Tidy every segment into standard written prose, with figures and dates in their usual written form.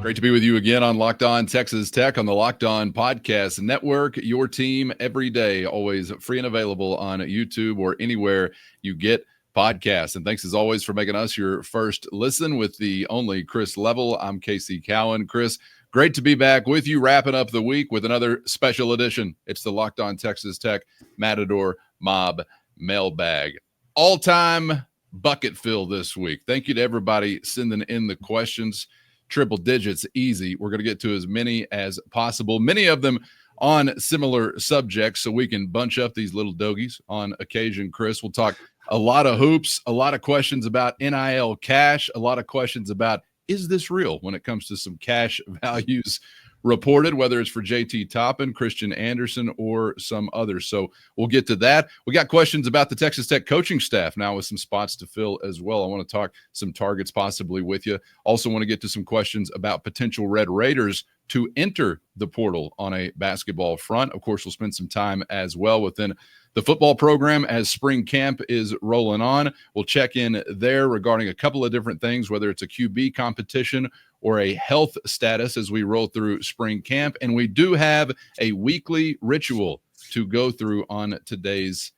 Great to be with you again on Locked On Texas Tech on the Locked On Podcast Network. Your team every day, always free and available on YouTube or anywhere you get podcasts. And thanks as always for making us your first listen with the only Chris Level. I'm Casey Cowan. Chris, great to be back with you, wrapping up the week with another special edition. It's the Locked On Texas Tech Matador Mob Mailbag. All-time bucket fill this week. Thank you to everybody sending in the questions. Triple digits, easy. We're going to get to as many as possible, many of them on similar subjects, so we can bunch up these little dogies on occasion. Chris, we'll talk a lot of hoops, a lot of questions about NIL cash, a lot of questions about, is this real when it comes to some cash values reported, whether it's for JT Toppin, Christian Anderson, or some others. So we'll get to that. We got questions about the Texas Tech coaching staff now with some spots to fill as well. I want to talk some targets possibly with you. Also want to get to some questions about potential Red Raiders to enter the portal on a basketball front. Of course, we'll spend some time as well within the football program as spring camp is rolling on. We'll check in there regarding a couple of different things, whether it's a QB competition or a health status as we roll through spring camp. And we do have a weekly ritual to go through on today's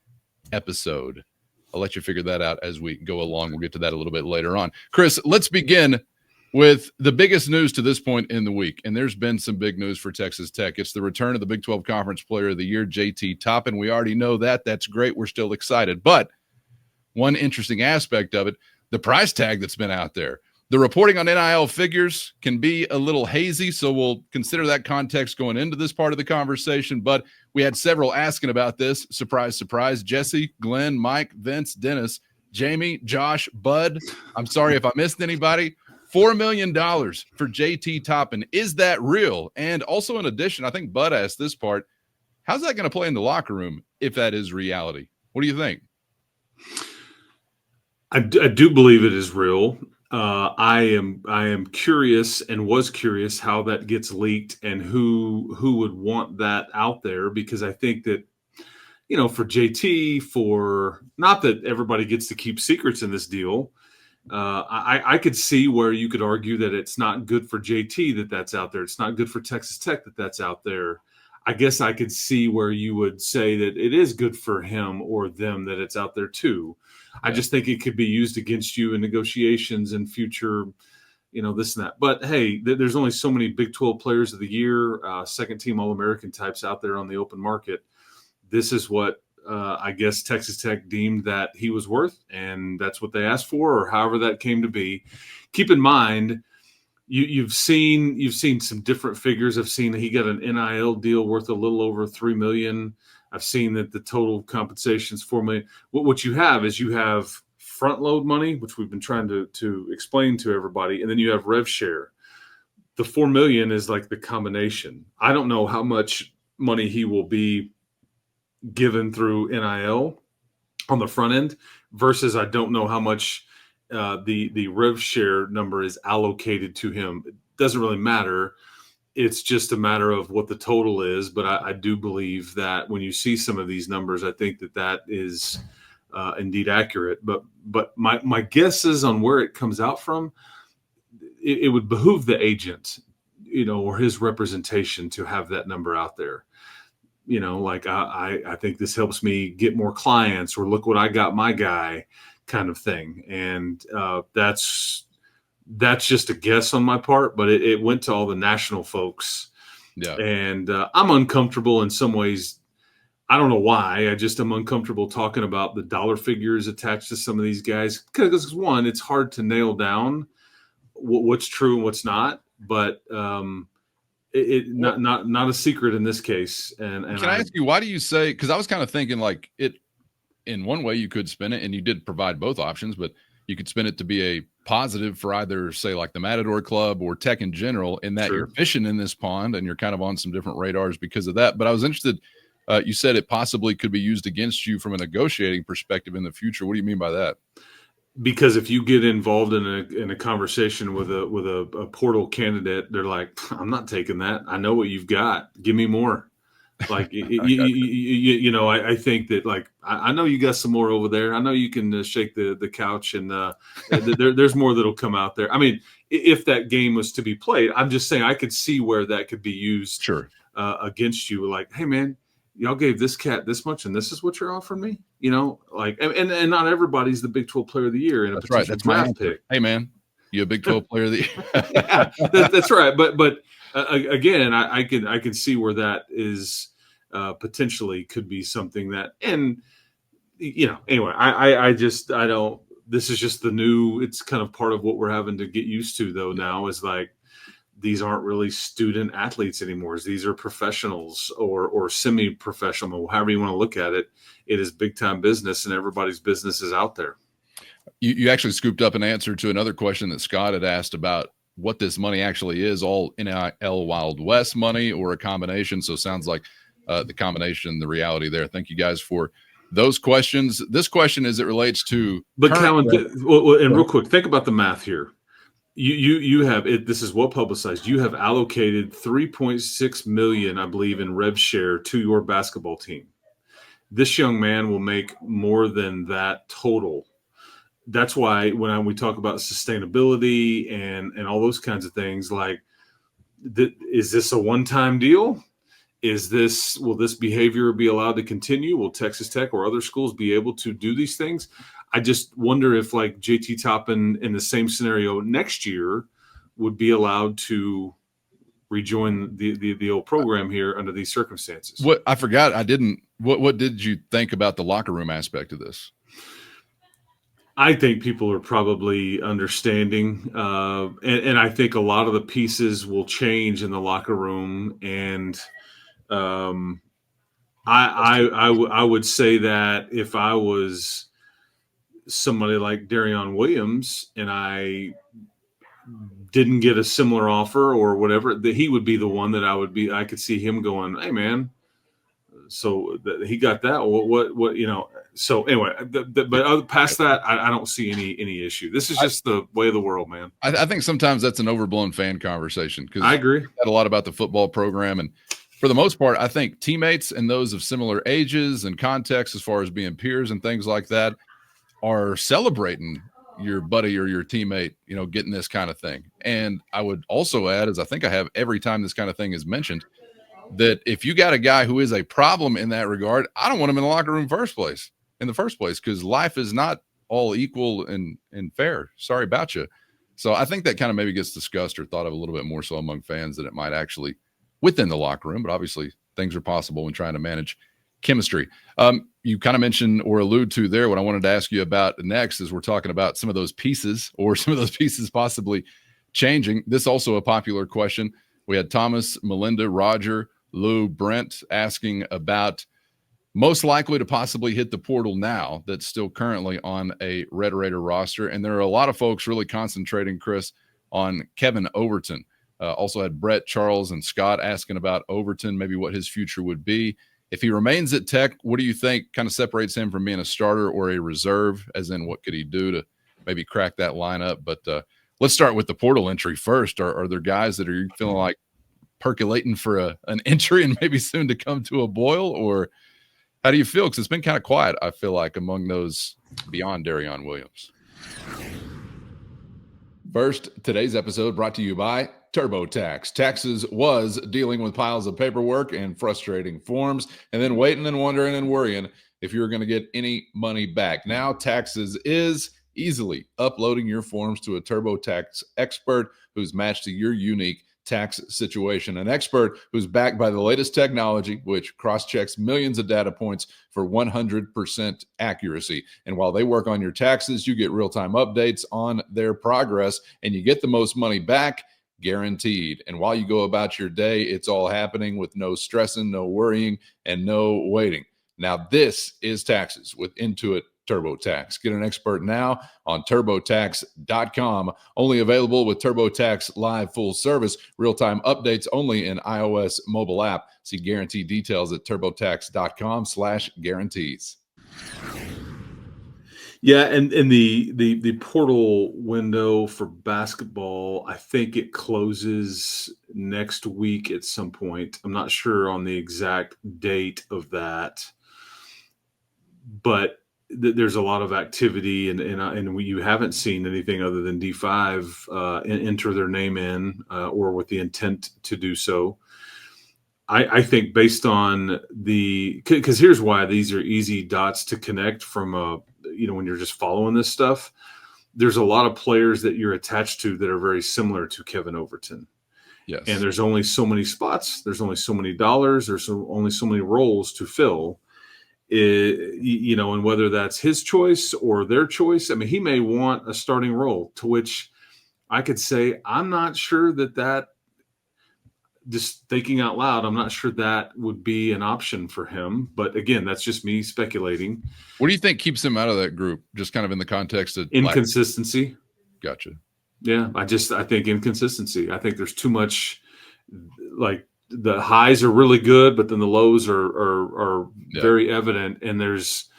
episode. I'll let you figure that out as we go along. We'll get to that a little bit later on. Chris, let's begin with the biggest news to this point in the week. And there's been some big news for Texas Tech. It's the return of the Big 12 Conference Player of the Year, JT Toppin. We already know that. That's great. We're still excited. But one interesting aspect of it, the price tag that's been out there. The reporting on NIL figures can be a little hazy, so we'll consider that context going into this part of the conversation. But we had several asking about this. Surprise, surprise. Jesse, Glenn, Mike, Vince, Dennis, Jamie, Josh, Bud. I'm sorry if I missed anybody. $4 million for JT Toppin. Is that real? And also in addition, I think Bud asked this part, how's that going to play in the locker room if that is reality? What do you think? I do believe it is real. I am curious and was curious how that gets leaked and who would want that out there, because I think that, you know, for JT, for not that everybody gets to keep secrets in this deal. I could see where you could argue that it's not good for JT that's out there. It's not good for Texas Tech that's out there. I guess I could see where you would say that it is good for him or them that it's out there too. I just think it could be used against you in negotiations and future, you know, this and that. But hey, there's only so many Big 12 players of the year, second team All-American types out there on the open market. This is what I guess Texas Tech deemed that he was worth, and that's what they asked for, or however that came to be. Keep in mind, you've seen some different figures. I've seen that he got an NIL deal worth a little over $3 million. I've seen that the total compensation is $4 million. What you have is you have front load money, which we've been trying to explain to everybody, and then you have rev share. The $4 million is like the combination. I don't know how much money he will be given through NIL on the front end versus I don't know how much the rev share number is allocated to him. It doesn't really matter. It's just a matter of what the total is. But I do believe that when you see some of these numbers, I think that is indeed accurate. But my guess is on where it comes out from, it would behoove the agent, you know, or his representation to have that number out there. You know, like I think this helps me get more clients, or look what I got my guy kind of thing. And that's just a guess on my part, but it went to all the national folks. Yeah. And I'm uncomfortable in some ways. I don't know why. I'm uncomfortable talking about the dollar figures attached to some of these guys. Because one, it's hard to nail down what's true and what's not. But not a secret in this case. And can I ask you, why do you say? Because I was kind of thinking like it. In one way, you could spin it, and you did provide both options, but you could spin it to be a positive for either, say, like the Matador Club or Tech in general, in that You're fishing in this pond and you're kind of on some different radars because of that. But I was interested. You said it possibly could be used against you from a negotiating perspective in the future. What do you mean by that? Because if you get involved in a conversation with a portal candidate, they're like, I'm not taking that. I know what you've got. Give me more. Like, you know, I think that, like, I know you got some more over there. I know you can shake the couch, and there's more that'll come out there. I mean, if that game was to be played, I'm just saying I could see where that could be used Sure. Against you. Like, hey, man, y'all gave this cat this much, and this is what you're offering me. You know, like, and not everybody's the Big 12 Player of the Year in a That's right. potential That's my draft answer. pick. Hey, man, you a Big 12 Player of the Year? Yeah, that's right. But again, I can see where that is potentially could be something that, and you know, anyway, I don't. This is just the new. It's kind of part of what we're having to get used to, though. Now is like, these aren't really student athletes anymore. These are professionals or semi-professional, however you want to look at it. It is big time business, and everybody's business is out there. You actually scooped up an answer to another question that Scott had asked about what this money actually is, all NIL Wild West money or a combination. So it sounds like the combination, the reality there. Thank you guys for those questions. This question, as it relates to, but Calvin, and real quick, think about the math here. You have it. This is well publicized. You have allocated $3.6 million, I believe, in rev share to your basketball team. This young man will make more than that total. That's why when we talk about sustainability and all those kinds of things, like, is this a one-time deal? Will this behavior be allowed to continue? Will Texas Tech or other schools be able to do these things? I just wonder if, like, JT Toppin in the same scenario next year would be allowed to rejoin the old program here under these circumstances. What I forgot, what did you think about the locker room aspect of this? I think people are probably understanding, and I think a lot of the pieces will change in the locker room. And I would say that if I was somebody like Darion Williams and I didn't get a similar offer or whatever, that he would be the one that I could see him going, hey, man, so he got that. What you know? So anyway, but past that, I don't see any issue. This is just the way of the world, man. I think sometimes that's an overblown fan conversation, because I agree. A lot about the football program, and for the most part, I think teammates and those of similar ages and contexts, as far as being peers and things like that, are celebrating your buddy or your teammate, you know, getting this kind of thing. And I would also add, as I think I have every time this kind of thing is mentioned, that if you got a guy who is a problem in that regard, I don't want him in the locker room in the first place, because life is not all equal and fair. Sorry about you. So I think that kind of maybe gets discussed or thought of a little bit more so among fans than it might actually within the locker room. But obviously things are possible when trying to manage chemistry. You kind of mentioned or allude to there what I wanted to ask you about next, is we're talking about some of those pieces possibly changing. This also a popular question. We had Thomas, Melinda, Roger, Lou, Brent asking about most likely to possibly hit the portal now that's still currently on a Red Raider roster. And there are a lot of folks really concentrating, Chris, on Kevin Overton. Also had Brett, Charles, and Scott asking about Overton, maybe what his future would be. If he remains at Tech, what do you think kind of separates him from being a starter or a reserve, as in what could he do to maybe crack that lineup? But let's start with the portal entry first. Are there guys that are feeling like percolating for an entry and maybe soon to come to a boil, or how do you feel? Because it's been kind of quiet, I feel like, among those beyond Darion Williams. First, today's episode brought to you by TurboTax. Taxes was dealing with piles of paperwork and frustrating forms, and then waiting and wondering and worrying if you were going to get any money back. Now, Taxes is easily uploading your forms to a TurboTax expert who's matched to your unique tax situation, an expert who's backed by the latest technology, which cross-checks millions of data points for 100% accuracy. And while they work on your taxes, you get real-time updates on their progress, and you get the most money back guaranteed. And while you go about your day, it's all happening with no stressing, no worrying, and no waiting. Now, this is Taxes with Intuit TurboTax. Get an expert now on TurboTax.com. Only available with TurboTax Live full service. Real-time updates only in iOS mobile app. See guarantee details at TurboTax.com/guarantees. Yeah, and the portal window for basketball, I think it closes next week at some point. I'm not sure on the exact date of that, but there's a lot of activity, and you haven't seen anything other than D5 enter their name in or with the intent to do so. I think based on because here's why these are easy dots to connect from when you're just following this stuff. There's a lot of players that you're attached to that are very similar to Kevin Overton. Yes. And there's only so many spots. There's only so many dollars. There's only so many roles to fill. And whether that's his choice or their choice, I mean, he may want a starting role, to which I could say, I'm not sure that just thinking out loud, I'm not sure that would be an option for him. But again, that's just me speculating. What do you think keeps him out of that group? Just kind of in the context of inconsistency. Gotcha. Yeah. I think inconsistency. I think there's too much, like the highs are really good, but then the lows are very evident. And there's,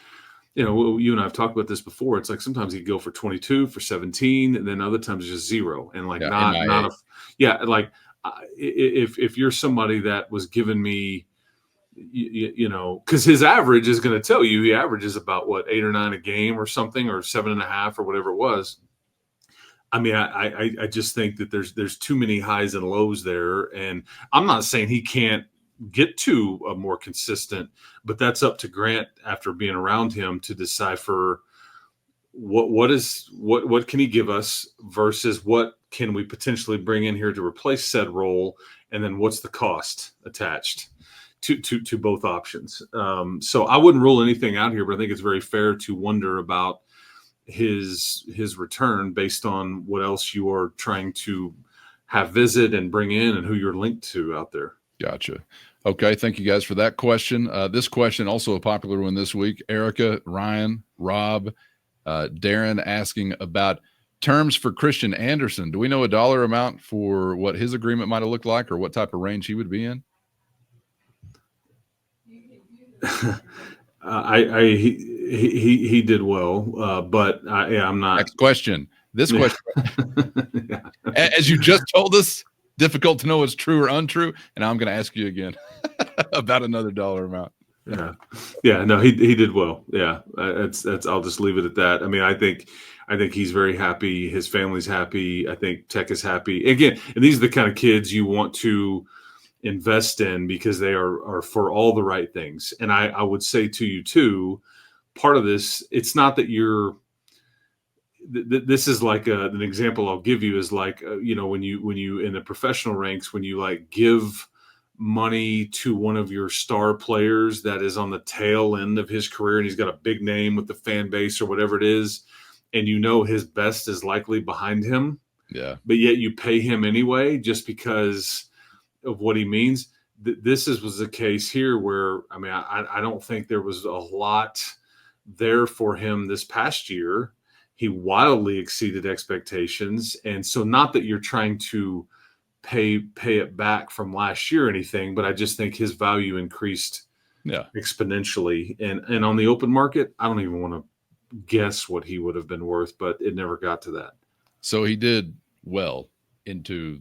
you and I have talked about this before. It's like sometimes he'd go for 22, for 17, and then other times just 0. And like if you're somebody that was giving me, because his average is going to tell you he averages about 8 or 9 a game or something, or 7.5 or whatever it was. I mean, I just think that there's too many highs and lows there, and I'm not saying he can't get to a more consistent, but that's up to Grant after being around him to decipher what can he give us versus what can we potentially bring in here to replace said role, and then what's the cost attached to both options. So I wouldn't rule anything out here, but I think it's very fair to wonder about his return based on what else you are trying to have visit and bring in and who you're linked to out there. Gotcha. Okay. Thank you guys for that question. This question, also a popular one this week. Erica, Ryan, Rob, Darren asking about terms for Christian Anderson. Do we know a dollar amount for what his agreement might have looked like, or what type of range he would be in? He did well, but I'm not. Next question. This question, as you just told us, difficult to know what's true or untrue, and I'm going to ask you again about another dollar amount. No, he did well. Yeah, that's. I'll just leave it at that. I mean, I think he's very happy. His family's happy. I think Tech is happy. Again, and these are the kind of kids you want to invest in because they are for all the right things. And I would say to you too, part of this, it's not that you're. This is like an example I'll give you is like when you in the professional ranks, when you like give money to one of your star players that is on the tail end of his career and he's got a big name with the fan base or whatever it is, and his best is likely behind him, but yet you pay him anyway just because of what he means. This was the case here where I don't think there was a lot there for him this past year. He wildly exceeded expectations, and so not that you're trying to pay it back from last year or anything, but I just think his value increased exponentially. And on the open market, I don't even want to guess what he would have been worth, but it never got to that. So he did well into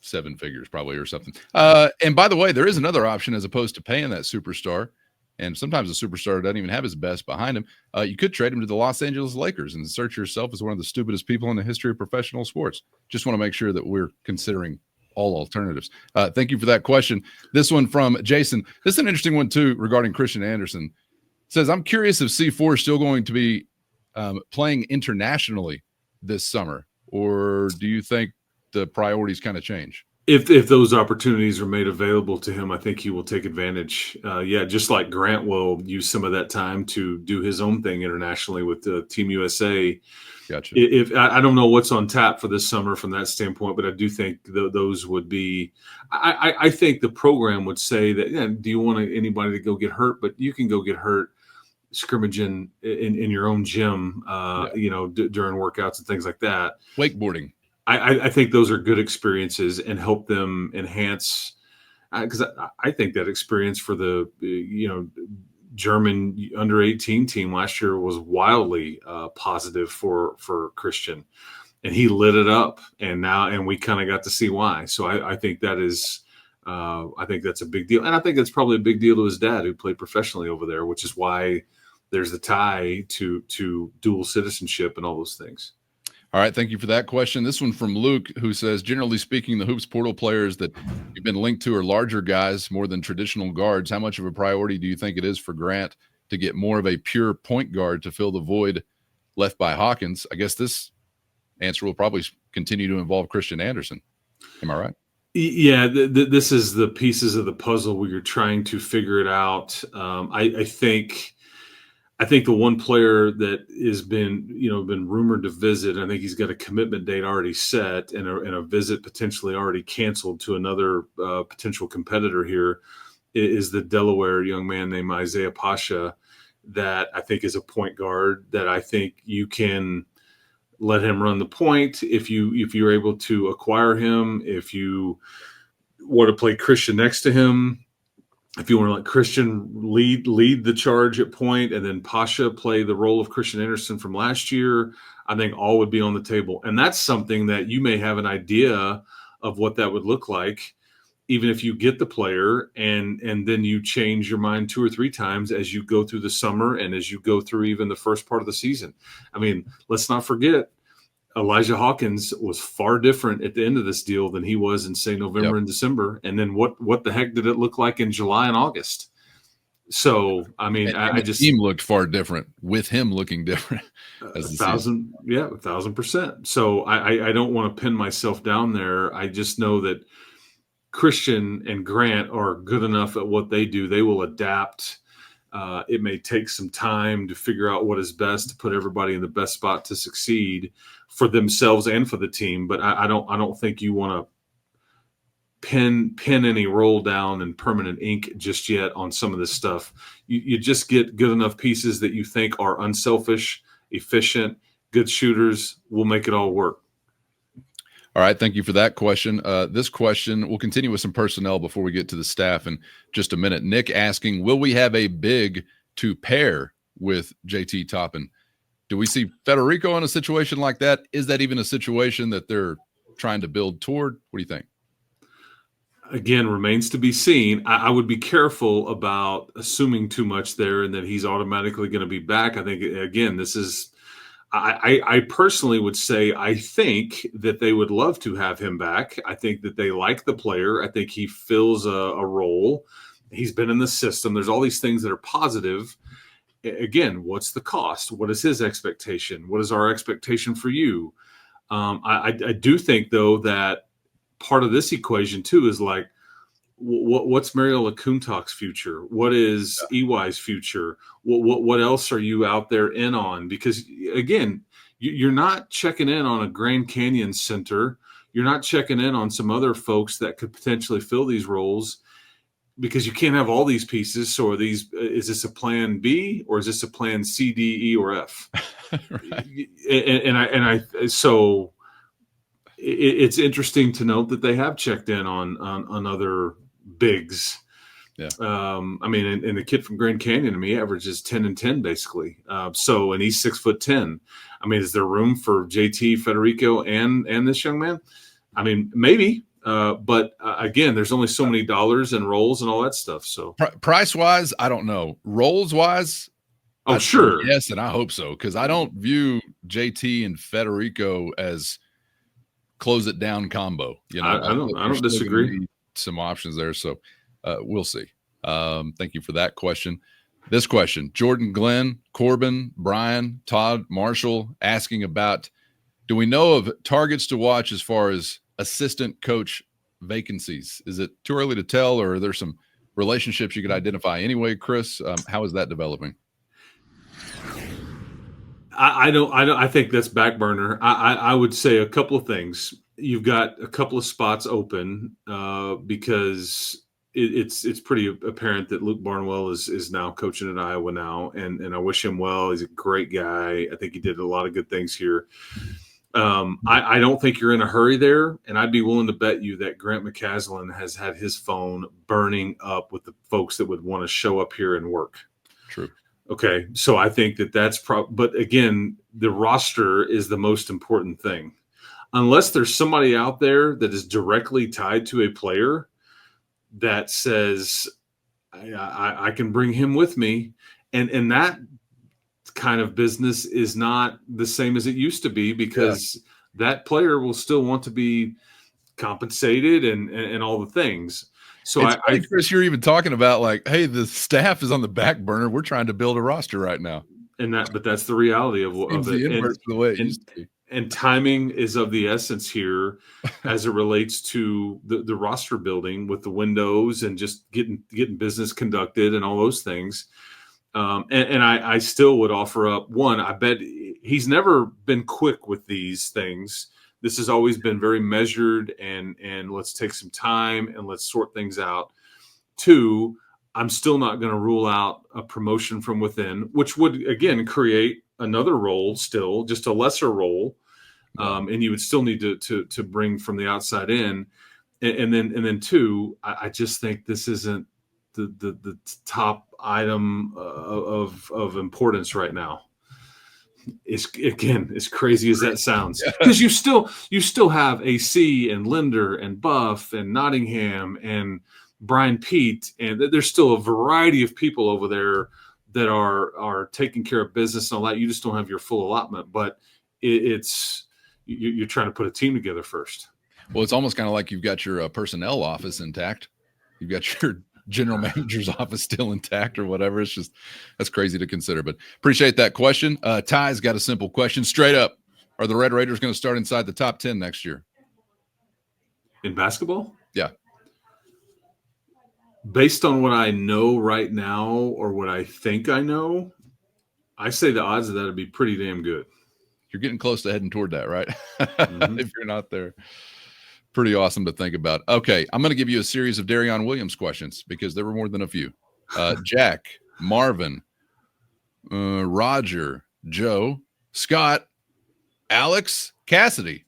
7 figures probably or something. And by the way, there is another option as opposed to paying that superstar. And sometimes the superstar doesn't even have his best behind him. You could trade him to the Los Angeles Lakers and insert yourself as one of the stupidest people in the history of professional sports. Just want to make sure that we're considering all alternatives. Thank you for that question. This one from Jason. This is an interesting one too regarding Christian Anderson. It says, I'm curious if C4 is still going to be playing internationally this summer, or do you think the priorities kind of change? If those opportunities are made available to him, I think he will take advantage. Just like Grant will use some of that time to do his own thing internationally with the Team USA. Gotcha. If I don't know what's on tap for this summer from that standpoint, but I do think those would be. I think the program would say that. Do you want anybody to go get hurt? But you can go get hurt scrimmaging in your own gym. During workouts and things like that. Wakeboarding. I think those are good experiences and help them enhance, because I think that experience for the German under 18 team last year was wildly positive for Christian, and he lit it up. And we kind of got to see why. So I think that is, I think that's a big deal, and I think that's probably a big deal to his dad, who played professionally over there, which is why there's a tie to dual citizenship and all those things. All right, thank you for that question. This one from Luke, who says, generally speaking, the Hoops portal players that you've been linked to are larger guys more than traditional guards. How much of a priority do you think it is for Grant to get more of a pure point guard to fill the void left by Hawkins? I guess this answer will probably continue to involve Christian Anderson. Am I right? Yeah, this is the pieces of the puzzle where you're trying to figure it out. I think the one player that has been rumored to visit, I think he's got a commitment date already set and a visit potentially already canceled to another potential competitor here, is the Delaware young man named Isaiah Pasha, that I think is a point guard that I think you can let him run the point if you're able to acquire him, if you want to play Christian next to him. If you want to let Christian lead the charge at point, and then Pasha play the role of Christian Anderson from last year, I think all would be on the table. And that's something that you may have an idea of what that would look like, even if you get the player and then you change your mind 2 or 3 times as you go through the summer and as you go through even the first part of the season. I mean, let's not forget, Elijah Hawkins was far different at the end of this deal than he was in, say, November and December. And then what the heck did it look like in July and August? So, I mean, the team looked far different with him looking different. 1,000%. So I don't want to pin myself down there. I just know that Christian and Grant are good enough at what they do. They will adapt. It may take some time to figure out what is best to put everybody in the best spot to succeed for themselves and for the team. But I don't think you want to pin any roll down and permanent ink just yet on some of this stuff. You just get good enough pieces that you think are unselfish, efficient, good shooters. Will make it all work. All right, thank you for that question. This question, we'll continue with some personnel before we get to the staff in just a minute. Nick asking, will we have a big to pair with JT Toppin? Do we see Federico in a situation like that? Is that even a situation that they're trying to build toward? What do you think? Again, remains to be seen. I would be careful about assuming too much there and that he's automatically going to be back. I think, again, this is – I personally would say I think that they would love to have him back. I think that they like the player. I think he fills a role. He's been in the system. There's all these things that are positive. Again, what's the cost? What is his expectation? What is our expectation for you? I do think, though, that part of this equation, too, is like, what's Mariel Akuntak's future? What is EY's future? What else are you out there in on? Because, again, you're not checking in on a Grand Canyon center. You're not checking in on some other folks that could potentially fill these roles, because you can't have all these pieces. So is this a plan B or is this a plan C, D, E, or F? Right. So it's interesting to note that they have checked in on other bigs. Yeah. I mean, and the kid from Grand Canyon, I mean, he averages 10 and 10 basically. And he's 6'10". I mean, is there room for JT, Federico, and this young man? I mean, maybe. But again, there's only so many dollars and rolls and all that stuff. So price wise, I don't know. Rolls wise, sure, yes, and I hope so, because I don't view JT and Federico as close it down combo. You know, I don't disagree. Some options there, so we'll see. Thank you for that question. This question: Jordan, Glenn, Corbin, Brian, Todd, Marshall asking about: do we know of targets to watch as far as assistant coach vacancies? Is it too early to tell, or are there some relationships you could identify anyway? Chris, how is that developing? I think that's back burner. I would say a couple of things. You've got a couple of spots open because it's pretty apparent that Luke Barnwell is now coaching at Iowa now, and I wish him well. He's a great guy. I think he did a lot of good things here. I don't think you're in a hurry there, and I'd be willing to bet you that Grant McCaslin has had his phone burning up with the folks that would want to show up here and work. True. Okay, so I think that's but again, the roster is the most important thing. Unless there's somebody out there that is directly tied to a player that says, I can bring him with me, and that kind of business is not the same as it used to be, because that player will still want to be compensated and all the things. So it's funny, Chris, you're even talking about like, hey, the staff is on the back burner. We're trying to build a roster right now. But that's the reality of it. The inverse of the way it used to be. And timing is of the essence here as it relates to the roster building with the windows and just getting business conducted and all those things. And I still would offer up one. I bet he's never been quick with these things. This has always been very measured and let's take some time and let's sort things out. Two, I'm still not going to rule out a promotion from within, which would again create another role, still just a lesser role, and you would still need to bring from the outside in, and then two, I just think this isn't the top item of importance right now. It's again, as crazy as that sounds, because you still have AC and Linder and Buff and Nottingham and Brian Pete, and there's still a variety of people over there that are taking care of business and all that. You just don't have your full allotment, but you're trying to put a team together first. Well, it's almost kind of like you've got your personnel office intact. You've got your general manager's office still intact or whatever. It's just, that's crazy to consider, but appreciate that question. Ty's got a simple question straight up. Are the Red Raiders going to start inside the top 10 next year in basketball? Yeah. Based on what I know right now, or what I think I know, I say the odds of that would be pretty damn good. You're getting close to heading toward that, right? Mm-hmm. If you're not there. Pretty awesome to think about. Okay, I'm going to give you a series of Darion Williams questions because there were more than a few. Jack, Marvin, Roger, Joe, Scott, Alex, Cassidy,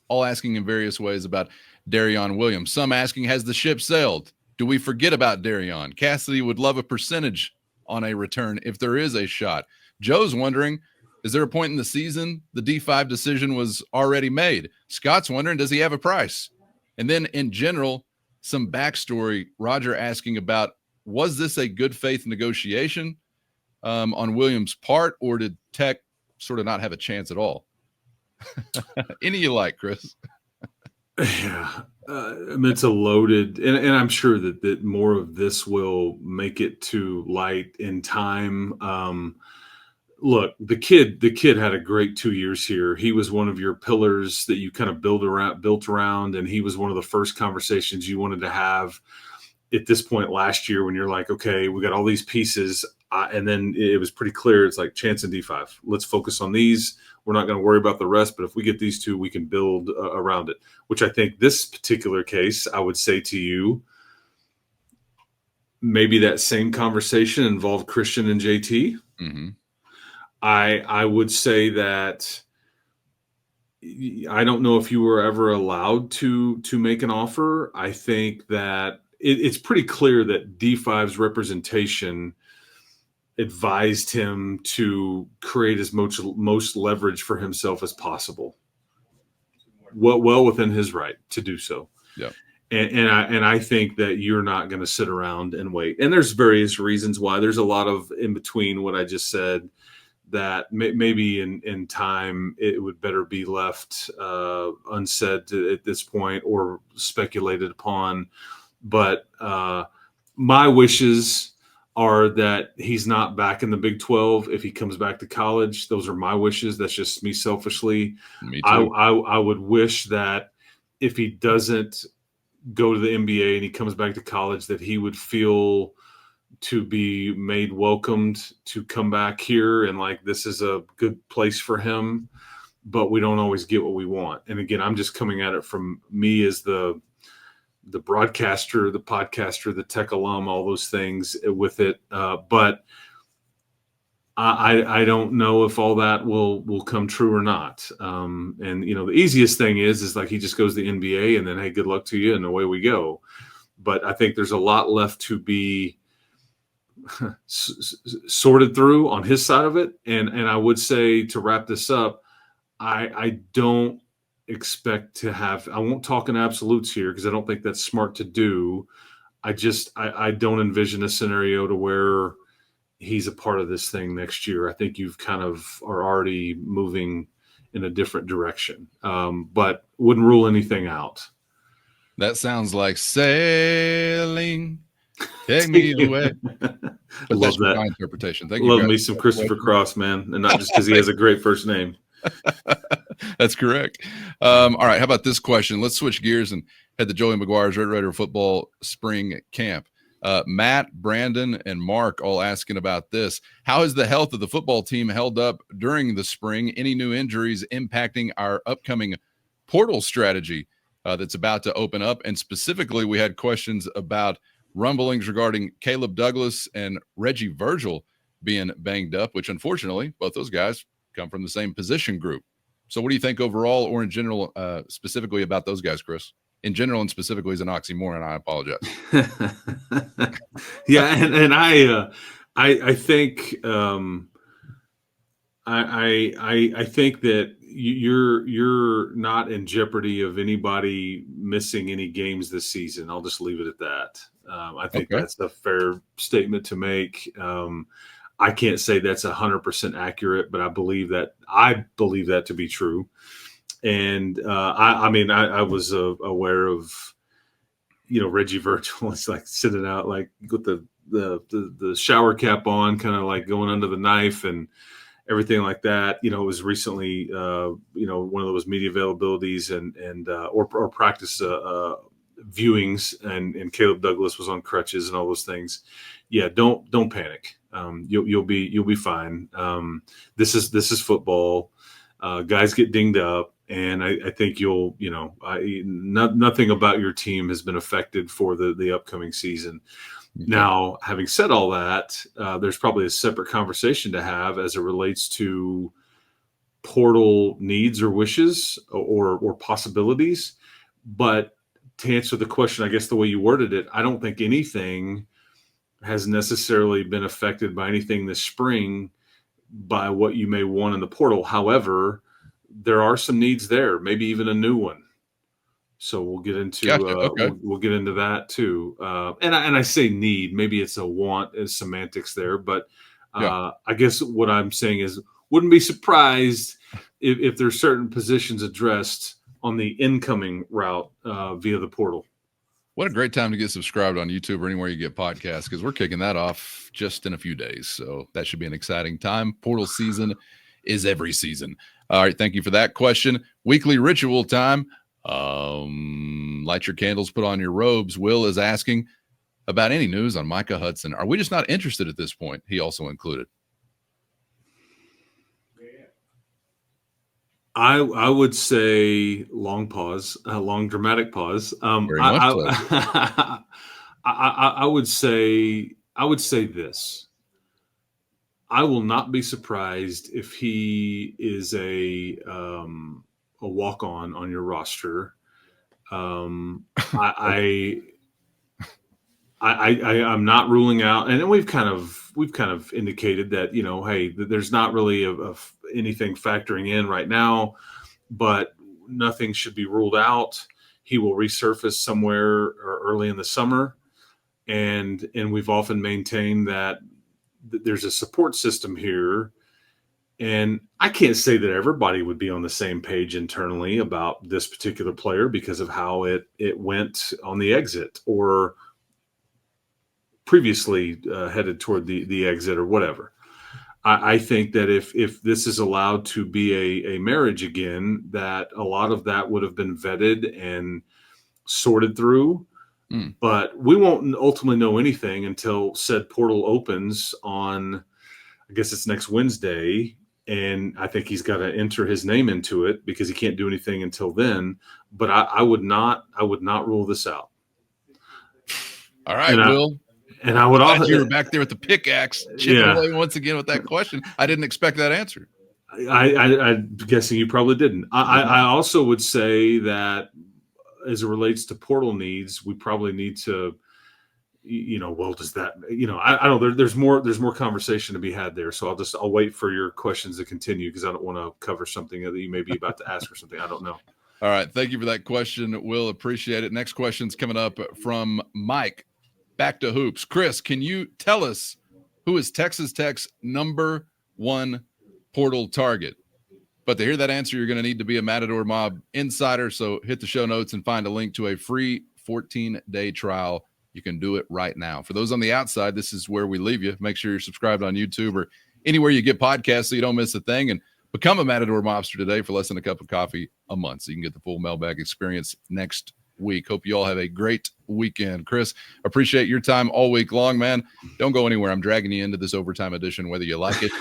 all asking in various ways about Darion Williams. Some asking, has the ship sailed? Do we forget about Darion? Cassidy would love a percentage on a return if there is a shot. Joe's wondering, is there a point in the season the D5 decision was already made? Scott's wondering, does he have a price? And then in general, some backstory. Roger asking about, was this a good faith negotiation on Williams' part, or did Tech sort of not have a chance at all? Any you like, Chris? Yeah. I mean, it's a loaded, and I'm sure that more of this will make it to light in time. Look, the kid had a great 2 years here. He was one of your pillars that you kind of built around, and he was one of the first conversations you wanted to have at this point last year, when you're like, okay, we got all these pieces, and then it was pretty clear. It's like Chance and D5. Let's focus on these. We're not going to worry about the rest, but if we get these two, we can build around it, which I think this particular case, I would say to you, maybe that same conversation involved Christian and JT. Mm-hmm. I would say that I don't know if you were ever allowed to make an offer. I think that it's pretty clear that D5's representation advised him to create as most leverage for himself as possible. Well within his right to do so. Yeah. And I think that you're not going to sit around and wait. And there's various reasons why. There's a lot of in between what I just said, that maybe in time it would better be left unsaid at this point, or speculated upon. But my wishes are that he's not back in the Big 12 if he comes back to college. Those are my wishes. That's just me selfishly. Me too. I would wish that if he doesn't go to the NBA and he comes back to college, that he would feel to be made welcomed to come back here, and like this is a good place for him. But we don't always get what we want. And again, I'm just coming at it from me as the broadcaster, the podcaster, the Tech alum, all those things with it. But I don't know if all that will come true or not. And you know, the easiest thing is like he just goes to the NBA and then, hey, good luck to you, and away we go. But I think there's a lot left to be sorted through on his side of it. And I would say, to wrap this up, I don't expect to have, I won't talk in absolutes here because I don't think that's smart to do. I don't envision a scenario to where he's a part of this thing next year. I think you've kind of are already moving in a different direction, but wouldn't rule anything out. That sounds like sailing. Take me away. But Love that. My interpretation. Thank you. Love me some Christopher Cross, man, and not just because he has a great first name. That's correct. All right. How about this question? Let's switch gears and head to Joey McGuire's Red Raider football spring camp. Matt, Brandon, and Mark all asking about this. How has the health of the football team held up during the spring? Any new injuries impacting our upcoming portal strategy that's about to open up? And specifically, we had questions about rumblings regarding Caleb Douglas and Reggie Virgil being banged up, which unfortunately, both those guys come from the same position group. So what do you think overall, or in general, specifically about those guys, Chris? In general and specifically is an oxymoron. I apologize. Yeah, and I think I think that you're not in jeopardy of anybody missing any games this season. I'll just leave it at that. I think that's a fair statement to make. I can't say that's 100% accurate, but I believe that to be true. And I was aware of, Reggie Virgil is like sitting out like with the shower cap on, kind of like going under the knife and everything like that. It was recently one of those media availabilities and or practice viewings, and Caleb Douglas was on crutches and all those things. Yeah, don't panic. You'll be fine. This is football. Guys get dinged up, and I think nothing about your team has been affected for the upcoming season. Now, having said all that, there's probably a separate conversation to have as it relates to portal needs or wishes or possibilities. But to answer the question, I guess the way you worded it, I don't think anything has necessarily been affected by anything this spring by what you may want in the portal. However, there are some needs there, maybe even a new one. So we'll get into we'll get into that too. And I say need, maybe it's a want, as semantics there, but I guess what I'm saying is, wouldn't be surprised if there's certain positions addressed on the incoming route via the portal. What a great time to get subscribed on YouTube or anywhere you get podcasts, because we're kicking that off just in a few days. So that should be an exciting time. Portal season is every season. All right. Thank you for that question. Weekly ritual time. Light your candles, put on your robes. Will is asking about any news on Micah Hudson. Are we just not interested at this point? He also included. I would say long pause, long dramatic pause. I would say this. I will not be surprised if he is a walk-on your roster. I'm not ruling out, and we've kind of indicated that, hey, there's not really of anything factoring in right now, but nothing should be ruled out. He will resurface somewhere early in the summer, and we've often maintained that there's a support system here. And I can't say that everybody would be on the same page internally about this particular player because of how it went on the exit or previously headed toward the exit or whatever. I think that if this is allowed to be a marriage again, that a lot of that would have been vetted and sorted through. But we won't ultimately know anything until said portal opens on, I guess it's next Wednesday. And I think he's got to enter his name into it because he can't do anything until then. But I would not rule this out. All right, Will. And I would also, you were back there with the pickaxe, chipping away once again with that question. I didn't expect that answer. I'm guessing you probably didn't. I also would say that as it relates to portal needs, we probably need to well, does that, I don't know. There's more conversation to be had there. So I'll wait for your questions to continue because I don't want to cover something that you may be about to ask or something. I don't know. All right. Thank you for that question. Will, appreciate it. Next question's coming up from Mike. Back to hoops. Chris, can you tell us who is Texas Tech's number one portal target? But to hear that answer, you're going to need to be a Matador Mob insider. So hit the show notes and find a link to a free 14-day trial. You can do it right now. For those on the outside, this is where we leave you. Make sure you're subscribed on YouTube or anywhere you get podcasts so you don't miss a thing. And become a Matador Mobster today for less than a cup of coffee a month. So you can get the full Mailbag experience next week. Hope you all have a great weekend. Chris, appreciate your time all week long, man. Don't go anywhere. I'm dragging you into this overtime edition, whether you like it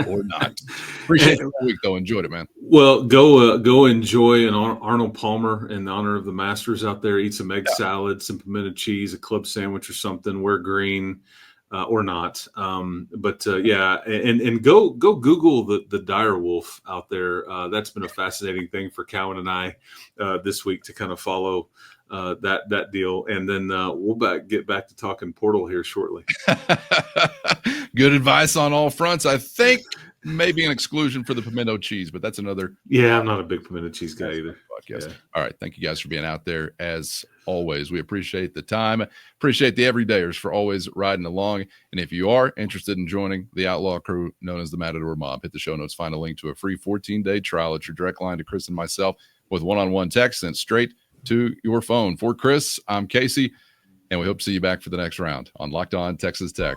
or not. Appreciate it all week, though. Enjoyed it, man. Well, go enjoy an Arnold Palmer in honor of the Masters out there. Eat some egg salad, some pimento cheese, a club sandwich or something. Wear green. Or not. And go Google the dire wolf out there. That's been a fascinating thing for Cowan and I this week to kind of follow that deal. And then we'll get back to talking portal here shortly. Good advice on all fronts. I think maybe an exclusion for the pimento cheese, but that's another. Yeah, I'm not a big pimento cheese guy either. Podcast. Yeah. All right. Thank you guys for being out there as always. We appreciate the time. Appreciate the everydayers for always riding along. And if you are interested in joining the outlaw crew known as the Matador Mob, hit the show notes, find a link to a free 14-day trial at your direct line to Chris and myself with one-on-one text sent straight to your phone. For Chris, I'm Casey, and we hope to see you back for the next round on Locked On Texas Tech.